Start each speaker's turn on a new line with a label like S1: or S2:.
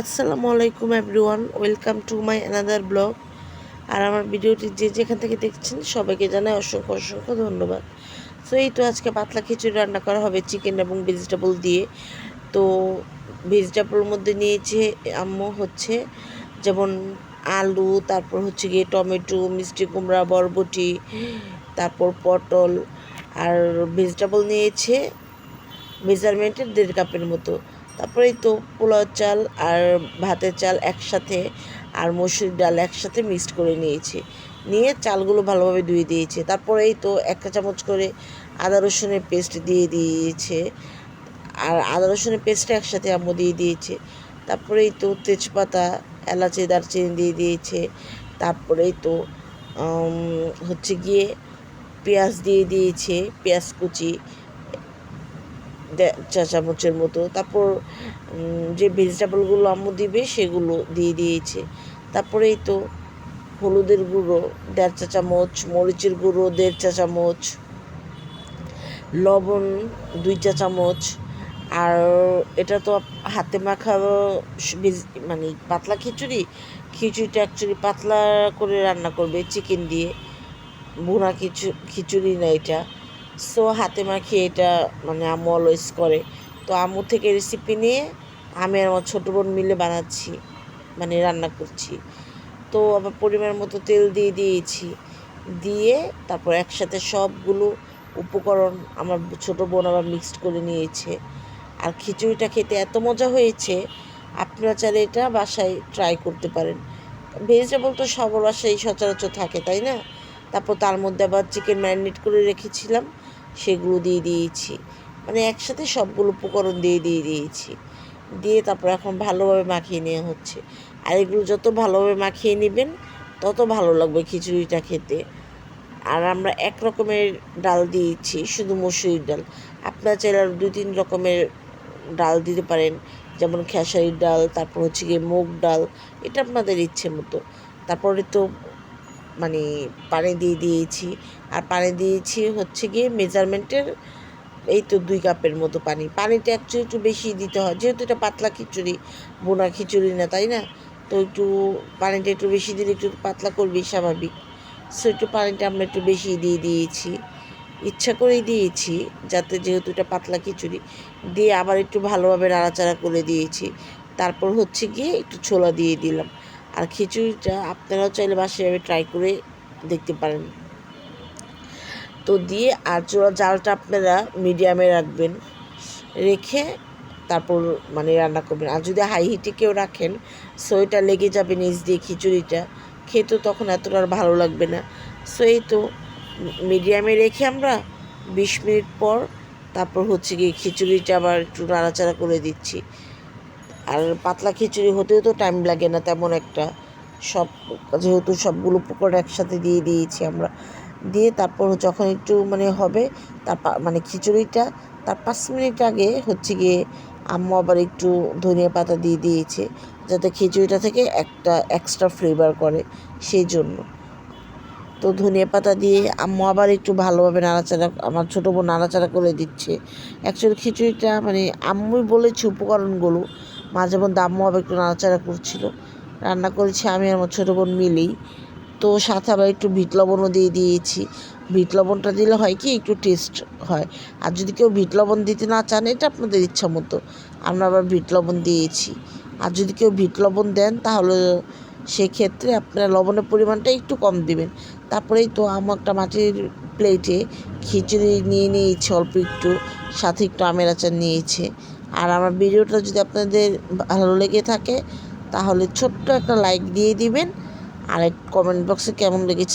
S1: আসসালামু আলাইকুম everyone, welcome to my another blog. আর আমার ভিডিওটি যে যেখান থেকে দেখছেন সবাইকে জানাই অসংখ্য অসংখ্য ধন্যবাদ। তো এই তো আজকে পাতলা খিচুড়ি রান্না করা হবে চিকেন এবং ভেজিটেবল দিয়ে। তো ভেজিটেবলের মধ্যে নিয়েছে আম্মু হচ্ছে যেমন আলু, তারপর হচ্ছে গিয়ে টমেটো, মিষ্টি কুমড়া, বরবটি, তারপর পটল। আর ভেজিটেবল নিয়েছে মেজারমেন্টের 1.5 কাপের মতো। তারপরেই তো পোলাও চাল আর ভাতের চাল একসাথে আর মসুর ডাল একসাথে মিক্সড করে নিয়েছি, নিয়ে চালগুলো ভালোভাবে ধুয়ে দিয়েছে। তারপরেই তো 1 চামচ করে আদা রসুনের পেস্ট দিয়ে দিয়েছে, আর আদা রসুনের পেস্টটা একসাথে আম্মু দিয়ে দিয়েছে। তারপরেই তো তেজপাতা, এলাচি, দারচিনি দিয়ে দিয়েছে। তারপরেই তো হচ্ছে গিয়ে পেঁয়াজ দিয়ে দিয়েছে, পেঁয়াজ কুচি 1 চা চামচের মতো। তারপর যে ভেজিটেবলগুলো আম্মু দিবে সেগুলো দিয়ে দিয়েছে। তারপরেই তো হলুদের গুঁড়ো 1.5 চা চামচ, মরিচের গুঁড়ো 1.5 চা চামচ, লবণ 2 চা চামচ। আর এটা তো হাতে মাখা মানে পাতলা খিচুড়িটা অ্যাকচুয়ালি পাতলা করে রান্না করবে চিকেন দিয়ে, ভুনা খিচুড়ি না এটা। সো হাতে মাখিয়ে এটা মানে আম্মু অলওয়েজ করে। তো আম্মু থেকে রেসিপি নিয়ে আমি আর আমার ছোটো বোন মিলে বানাচ্ছি, মানে রান্না করছি। তো আবার পরিমাণ মতো তেল দিয়ে দিয়েছি, দিয়ে তারপর একসাথে সবগুলো উপকরণ আমার ছোটো বোন আবার মিক্সড করে নিয়েছে। আর খিচুড়িটা খেতে এত মজা হয়েছে, আপনারা চাইলে এটা বাসায় ট্রাই করতে পারেন। ভেজিটেবল তো সবার বাসায় সচরাচর থাকে, তাই না? তারপর তার মধ্যে আবার চিকেন ম্যারিনেট করে রেখেছিলাম, সেগুলো দিয়ে দিয়েছি, মানে একসাথে সবগুলো উপকরণ দিয়ে দিয়েছি। দিয়ে তারপর এখন ভালোভাবে মাখিয়ে নেওয়া হচ্ছে। আর এগুলো যত ভালোভাবে মাখিয়ে নেবেন তত ভালো লাগবে খিচুড়িটা খেতে। আর আমরা 1 রকমের ডাল দিয়েছি, শুধু মসুরির ডাল। আপনারা চাইলে আর 2-3 রকমের ডাল দিতে পারেন, যেমন খেসারির ডাল, তারপর হচ্ছে গিয়ে মুগ ডাল, এটা আপনাদের ইচ্ছে মতো। তারপরে তো মানে পানি দিয়ে দিয়েছি, আর পানি দিয়েছি হচ্ছে গিয়ে মেজারমেন্টের এই তো 2 কাপের মতো পানিটা অ্যাকচুয়ালি একটু বেশি দিতে হয়, যেহেতু এটা পাতলা খিচুড়ি, বোনা খিচুড়ি না, তাই না? তো একটু পানিটা একটু বেশি দিলে একটু পাতলা করবি, স্বাভাবিক। সো একটু পানিটা আমরা একটু বেশি দিয়ে দিয়েছি, ইচ্ছা করেই দিয়েছি, যাতে যেহেতু এটা পাতলা খিচুড়ি। দিয়ে আবার একটু ভালোভাবে নাড়াচাড়া করে দিয়েছি। তারপর হচ্ছে গিয়ে একটু ছোলা দিয়ে দিলাম। আর খিচুড়িটা আপনারাও চাইলে বাসায় ট্রাই করে দেখতে পারেন। তো দিয়ে আর জালটা আপনারা মিডিয়ামে রাখবেন, রেখে তারপর মানে রান্না করবেন। আর যদি হাই হিটে কেউ রাখেন, সো এটা লেগে যাবে নিচ দিয়ে খিচুড়িটা, খেতেও তখন এতটা আর ভালো লাগবে না। সো এই তো মিডিয়ামে রেখে আমরা 20 মিনিট পর তারপর হচ্ছে গিয়ে খিচুড়িটা আবার একটু নাড়াচাড়া করে দিচ্ছি। আর পাতলা খিচুড়ি হতেও তো টাইম লাগে না তেমন একটা, সব যেহেতু সবগুলো উপকরণ একসাথে দিয়ে দিয়েছি আমরা। দিয়ে তারপর যখন একটু মানে হবে, তার মানে খিচুড়িটা তার 5 মিনিট আগে হচ্ছে গিয়ে আম্মু আবার একটু ধনিয়া পাতা দিয়ে দিয়েছে, যাতে খিচুড়িটা থেকে একটা এক্সট্রা ফ্লেভার করে, সেই জন্য। তো ধনিয়া পাতা দিয়ে আম্মু আবার একটু ভালোভাবে নাড়াচাড়া, আমার ছোটো বোন নাড়াচাড়া করে দিচ্ছে। অ্যাকচুয়ালি খিচুড়িটা মানে আম্মুই বলেছে উপকরণগুলো, মাঝে মধ্যে আম্মু আবার একটু নাড়াচাড়া করছিল। রান্না করেছি আমি আর আমার ছোটো বোন মিলেই। তো সাথে আবার একটু বিট লবণও দিয়ে দিয়েছি। বিট লবণটা দিলে হয় কি, একটু টেস্ট হয়। আর যদি কেউ বিট লবণ দিতে না চান, এটা আপনাদের ইচ্ছা মতো, আমরা আবার বিট লবণ দিয়েছি। আর যদি কেউ বিট লবণ দেন, তাহলে সেক্ষেত্রে আপনারা লবণের পরিমাণটা একটু কম দিবেন। তারপরেই তো আমার একটা মাটির প্লেটে খিচুড়ি নিয়ে নিয়েছি অল্প একটু, সাথে একটু আমের আচার নিয়েছে। আর আমার ভিডিওটা যদি আপনাদের ভালো লেগে থাকে, তাহলে ছোট্ট একটা লাইক দিয়ে দিবেন, আর কমেন্ট বক্সে কেমন লেগেছে